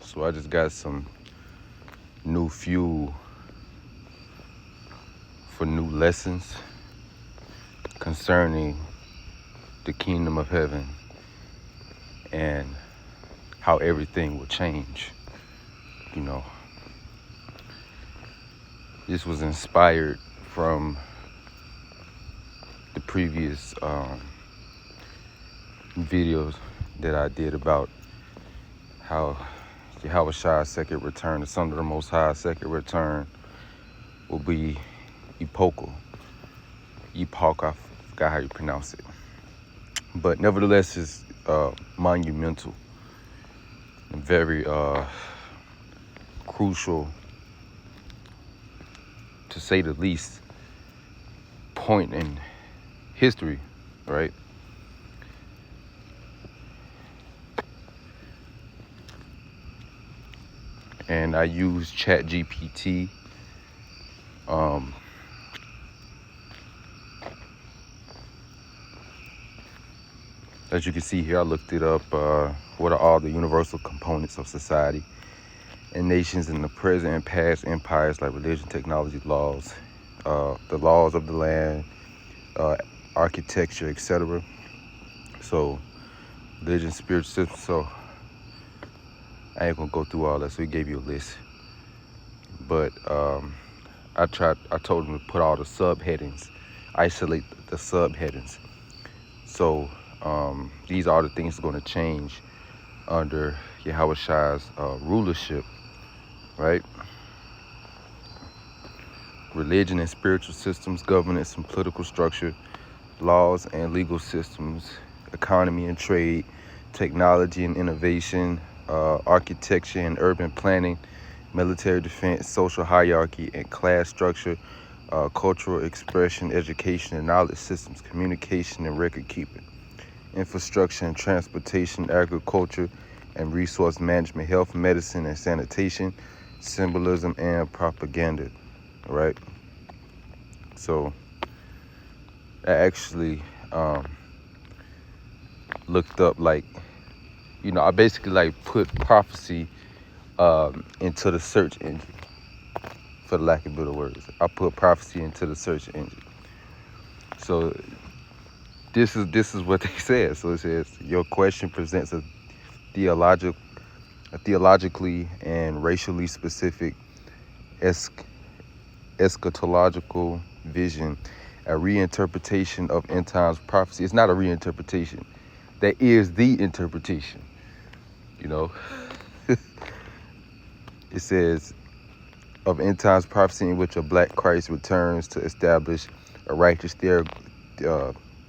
So I just got some new fuel for new lessons concerning the kingdom of heaven and how everything will change. You know, this was inspired from the previous videos that I did about how Yahweh Shai's second return, the Son of the Most High second return, will be epochal. Epoch, I forgot how you pronounce it. But nevertheless, it's monumental and very crucial, to say the least, point in history, right? And I use ChatGPT. As you can see here, I looked it up. What are all the universal components of society and nations in the present and past empires, like religion, technology, laws, the laws of the land, architecture, etc. So, religion, spiritual system. So, I ain't gonna go through all that. So, he gave you a list. But I told him to put all the subheadings, isolate the subheadings. So, these are the things that's going to change under Yahweh Shai's rulership, right? Religion and spiritual systems, governance and political structure, laws and legal systems, economy and trade, technology and innovation, architecture and urban planning, military defense, social hierarchy and class structure, cultural expression, education and knowledge systems, communication and record keeping, infrastructure and transportation, agriculture and resource management, health, medicine and sanitation, symbolism and propaganda, right? So I actually looked up, like, I basically put prophecy into the search engine, for the lack of better words. I put prophecy into the search engine. So this is what they said. So it says, your question presents a theologically and racially specific eschatological vision, a reinterpretation of end times prophecy. It's not a reinterpretation. That is the interpretation. It says, of end times prophecy in which a black Christ returns to establish a righteous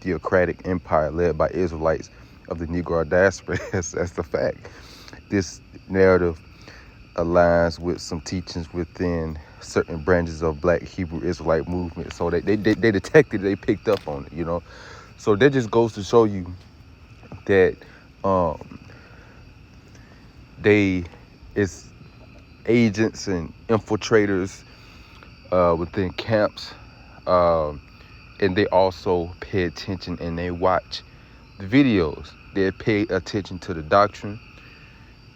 theocratic empire led by Israelites of the Negro diaspora. That's the fact. This narrative aligns with some teachings within certain branches of Black Hebrew Israelite movement. So they detected, they picked up on it, So that just goes to show you that it's agents and infiltrators within camps, and they also pay attention and they watch the videos. They pay attention to the doctrine.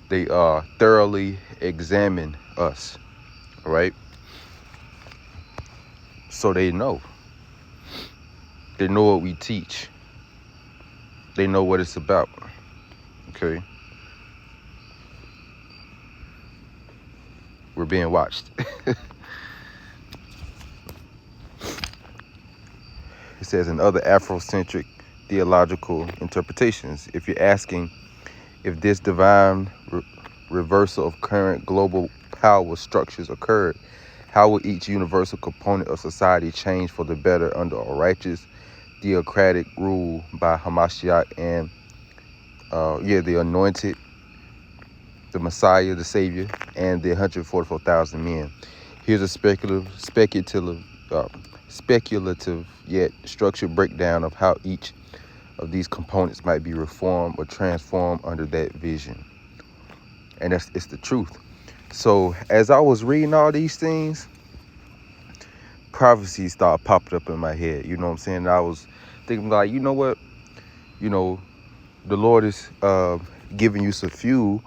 They thoroughly examine us, right? So they know what we teach. They know what it's about, okay? We're being watched. It says, in other Afrocentric theological interpretations, if you're asking if this divine reversal of current global power structures occurred, how will each universal component of society change for the better under a righteous theocratic rule by Hamashiach and the anointed, the Messiah, the Savior, and the 144,000 men? Here's a speculative yet structured breakdown of how each of these components might be reformed or transformed under that vision. And it's the truth. So as I was reading all these things, prophecies started popping up in my head. You know what I'm saying? And I was thinking, like, you know what? The Lord is giving you some fuel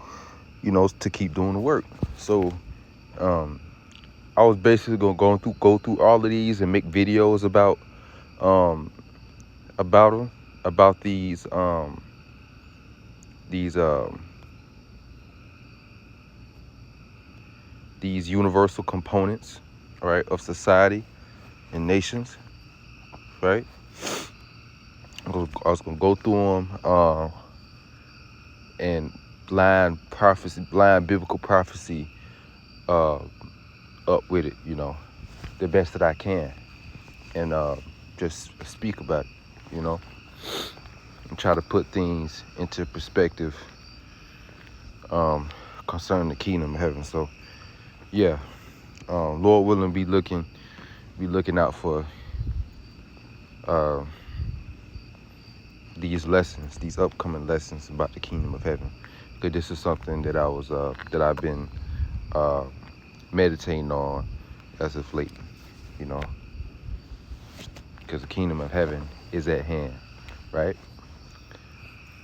to keep doing the work. So I was basically gonna go through all of these and make videos um about them, about these these universal components, right, of society and nations, right. I was gonna go through them and blind biblical prophecy uh, up with it, the best that I can, and just speak about it, and try to put things into perspective concerning the kingdom of heaven. So yeah, Lord willing, be looking out for uh, these lessons, these upcoming lessons about the kingdom of heaven, because this is something that I've been meditating on as of late, because the kingdom of heaven is at hand, right?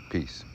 Peace.